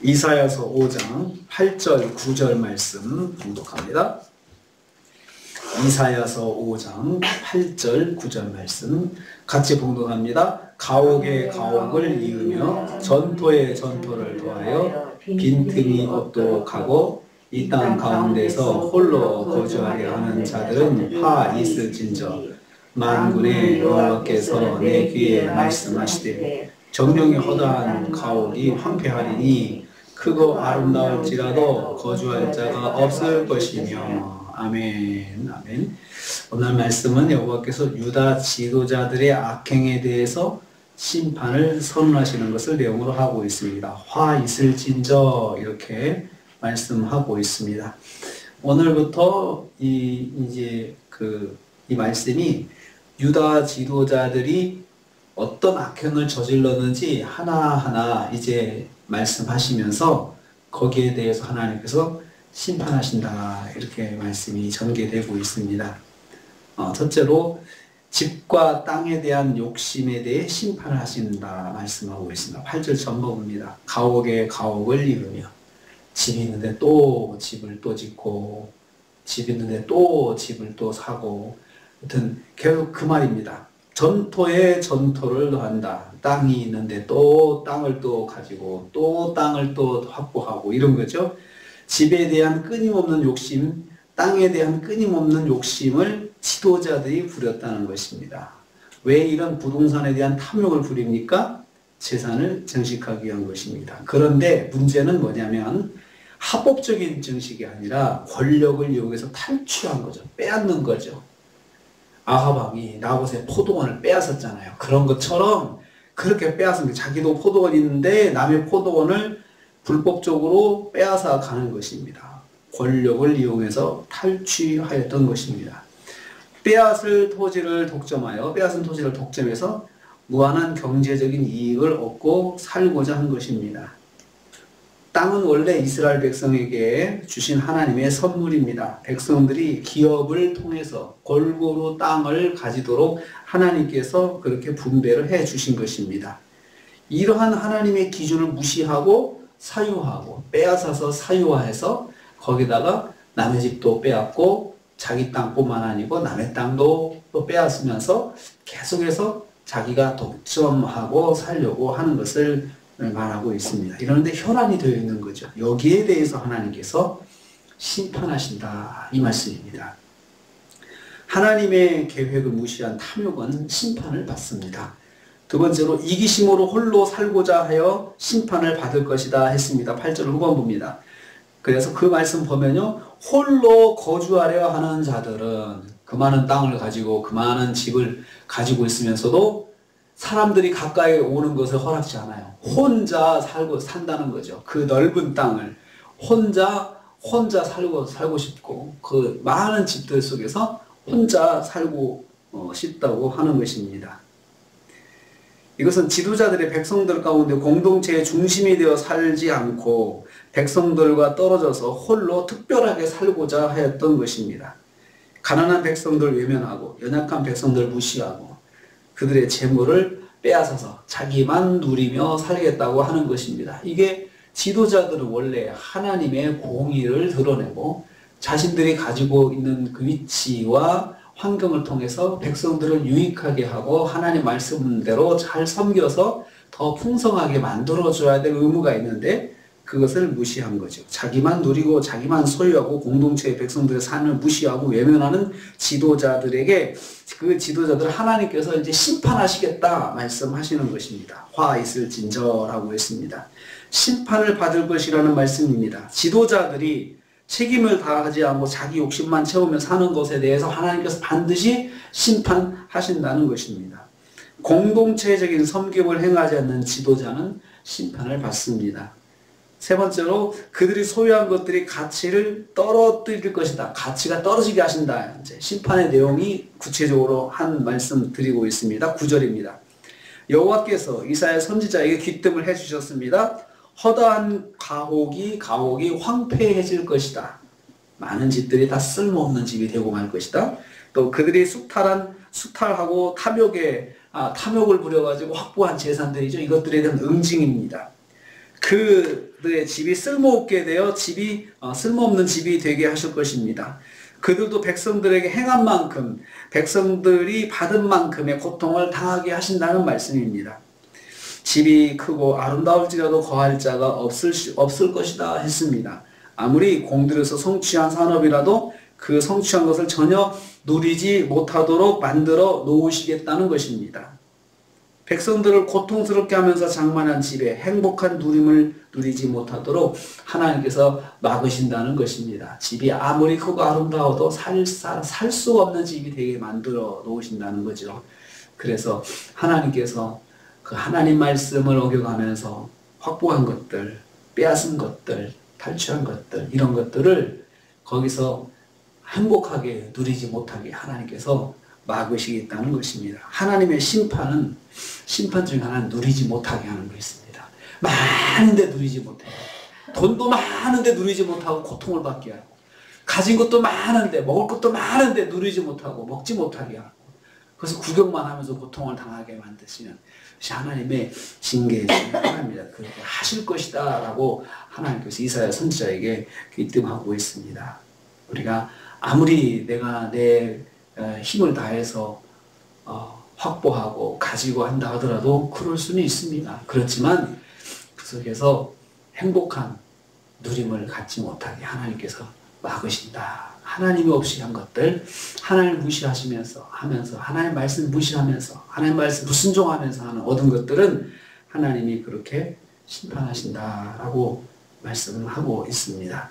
이사야서 5장 8절 9절 말씀 봉독합니다. 이사야서 5장 8절 9절 말씀 같이 봉독합니다. 가옥에 가옥을 이으며 전토에 전토를 더하여 빈틈이 없도록 하고 이 땅 가운데서 홀로 거주하려 하는 자들은 화 있을진저 만군의 여호와께서 내 귀에 말씀하시되 정령이 허다한 가옥이 황폐하리니 크고 아름다울지라도 거주할 자가 없을 것이며. 아멘. 아멘. 오늘 말씀은 여호와께서 유다 지도자들의 악행에 대해서 심판을 선언하시는 것을 내용으로 하고 있습니다. 화 있을진저 이렇게 말씀하고 있습니다. 오늘부터 이 말씀이 유다 지도자들이 어떤 악행을 저질렀는지 하나하나 이제 말씀하시면서 거기에 대해서 하나님께서 심판하신다 이렇게 말씀이 전개되고 있습니다. 첫째로 집과 땅에 대한 욕심에 대해 심판을 하신다 말씀하고 있습니다. 8절 전부입니다. 가옥에 가옥을 이으며 집 있는데 또 집을 또 짓고 집 있는데 또 집을 또 사고 하여튼 계속 그 말입니다. 전토에 전토를 더한다. 땅이 있는데 또 땅을 또 가지고 또 땅을 또 확보하고 이런 거죠. 집에 대한 끊임없는 욕심, 땅에 대한 끊임없는 욕심을 지도자들이 부렸다는 것입니다. 왜 이런 부동산에 대한 탐욕을 부립니까? 재산을 증식하기 위한 것입니다. 그런데 문제는 뭐냐면 합법적인 증식이 아니라 권력을 이용해서 탈취한 거죠. 빼앗는 거죠. 아합 왕이 나봇의 포도원을 빼앗았잖아요. 그런 것처럼 그렇게 빼앗은 게 자기도 포도원이 있는데 남의 포도원을 불법적으로 빼앗아 가는 것입니다. 권력을 이용해서 탈취하였던 것입니다. 빼앗은 토지를 독점해서 무한한 경제적인 이익을 얻고 살고자 한 것입니다. 땅은 원래 이스라엘 백성에게 주신 하나님의 선물입니다. 백성들이 기업을 통해서 골고루 땅을 가지도록 하나님께서 그렇게 분배를 해 주신 것입니다. 이러한 하나님의 기준을 무시하고 사유하고 빼앗아서 사유화해서 거기다가 남의 집도 빼앗고 자기 땅뿐만 아니고 남의 땅도 또 빼앗으면서 계속해서 자기가 독점하고 살려고 하는 것을 말하고 있습니다. 이런데 혈안이 되어 있는 거죠. 여기에 대해서 하나님께서 심판하신다 이 말씀입니다. 하나님의 계획을 무시한 탐욕은 심판을 받습니다. 두 번째로 이기심으로 홀로 살고자 하여 심판을 받을 것이다 했습니다. 8절 후반부입니다. 그래서 그 말씀 보면요. 홀로 거주하려 하는 자들은 그 많은 땅을 가지고 그 많은 집을 가지고 있으면서도 사람들이 가까이 오는 것을 허락지 않아요. 혼자 산다는 거죠. 그 넓은 땅을 혼자 살고 싶고 그 많은 집들 속에서 혼자 살고 싶다고 하는 것입니다. 이것은 지도자들의 백성들 가운데 공동체의 중심이 되어 살지 않고 백성들과 떨어져서 홀로 특별하게 살고자 하였던 것입니다. 가난한 백성들 외면하고 연약한 백성들 무시하고 그들의 재물을 빼앗아서 자기만 누리며 살겠다고 하는 것입니다. 이게 지도자들은 원래 하나님의 공의를 드러내고 자신들이 가지고 있는 그 위치와 환경을 통해서 백성들을 유익하게 하고 하나님 말씀대로 잘 섬겨서 더 풍성하게 만들어줘야 될 의무가 있는데 그것을 무시한 거죠. 자기만 누리고 자기만 소유하고 공동체의 백성들의 삶을 무시하고 외면하는 지도자들에게 그 지도자들 하나님께서 이제 심판하시겠다 말씀하시는 것입니다. 화 있을진저라고 했습니다. 심판을 받을 것이라는 말씀입니다. 지도자들이 책임을 다하지 않고 자기 욕심만 채우며 사는 것에 대해서 하나님께서 반드시 심판하신다는 것입니다. 공동체적인 섬김을 행하지 않는 지도자는 심판을 받습니다. 세 번째로 그들이 소유한 것들이 가치를 떨어뜨릴 것이다. 가치가 떨어지게 하신다. 이제 심판의 내용이 구체적으로 한 말씀 드리고 있습니다. 9절입니다. 여호와께서 이사야 선지자에게 귀뜸을 해주셨습니다. 허다한 가옥이 황폐해질 것이다. 많은 집들이 다 쓸모없는 집이 되고 말 것이다. 또 그들이 수탈하고 탐욕을 부려가지고 확보한 재산들이죠. 이것들에 대한 응징입니다. 그들의 집이 쓸모없게 되어 쓸모없는 집이 되게 하실 것입니다. 그들도 백성들에게 행한 만큼, 백성들이 받은 만큼의 고통을 당하게 하신다는 말씀입니다. 집이 크고 아름다울지라도 거할 자가 없을 것이다 했습니다. 아무리 공들여서 성취한 산업이라도 그 성취한 것을 전혀 누리지 못하도록 만들어 놓으시겠다는 것입니다. 백성들을 고통스럽게 하면서 장만한 집에 행복한 누림을 누리지 못하도록 하나님께서 막으신다는 것입니다. 집이 아무리 크고 아름다워도 살 수 없는 집이 되게 만들어 놓으신다는 거죠. 그래서 하나님께서 그 하나님 말씀을 어겨가면서 확보한 것들, 빼앗은 것들, 탈취한 것들, 이런 것들을 거기서 행복하게 누리지 못하게 하나님께서 막으시겠다는 것입니다. 하나님의 심판 중 하나는 누리지 못하게 하는 거 있습니다. 많은데 누리지 못해요. 돈도 많은데 누리지 못하고 고통을 받게 하고, 가진 것도 많은데, 먹을 것도 많은데 누리지 못하고 먹지 못하게 하고, 그래서 구경만 하면서 고통을 당하게 만드시는 것이 하나님의 징계 중에 하나입니다. 그렇게 하실 것이다 라고 하나님께서 이사야 선지자에게 귀뜸하고 있습니다. 우리가 아무리 내가 내 힘을 다해서 확보하고 가지고 한다 하더라도 그럴 수는 있습니다. 그렇지만 그 속에서 행복한 누림을 갖지 못하게 하나님께서 막으신다. 하나님이 없이 한 것들, 하나님을 무시하시면서 하면서, 하나님 말씀 무시하면서, 하나님 말씀 불순종하면서 하는 얻은 것들은 하나님이 그렇게 심판하신다라고 말씀하고 있습니다.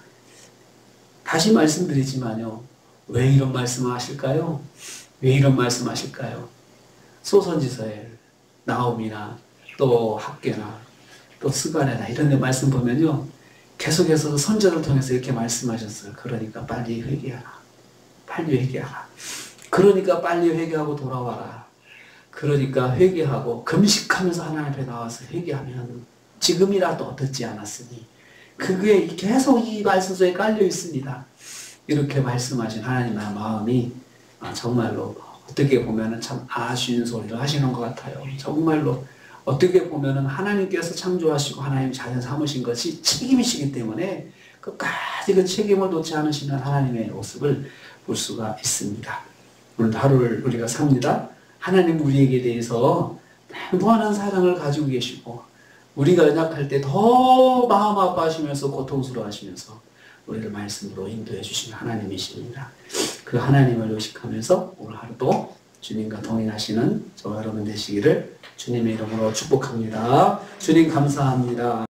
다시 말씀드리지만요, 왜 이런 말씀을 하실까요? 왜 이런 말씀 하실까요? 소선지서에 나홈이나 또 학개나 또 스가랴나 이런 데 말씀 보면요, 계속해서 선지자를 통해서 이렇게 말씀하셨어요. 그러니까 빨리 회개하라. 빨리 회개하라. 그러니까 빨리 회개하고 돌아와라. 그러니까 회개하고 금식하면서 하나님 앞에 나와서 회개하면 지금이라도 듣지 않았으니, 그게 계속 이 말씀 속에 깔려 있습니다. 이렇게 말씀하신 하나님의 마음이 정말로 어떻게 보면 참 아쉬운 소리를 하시는 것 같아요. 정말로 어떻게 보면 하나님께서 창조하시고 하나님 자연 삼으신 것이 책임이시기 때문에 끝까지 그 책임을 놓지 않으시는 하나님의 모습을 볼 수가 있습니다. 오늘 하루를 우리가 삽니다. 하나님 우리에게 대해서 무한한 사랑을 가지고 계시고, 우리가 연약할 때 더 마음 아파하시면서 고통스러워하시면서 우리를 말씀으로 인도해 주시는 하나님이십니다. 그 하나님을 의식하면서 오늘 하루도 주님과 동행하시는 저와 여러분 되시기를 주님의 이름으로 축복합니다. 주님 감사합니다.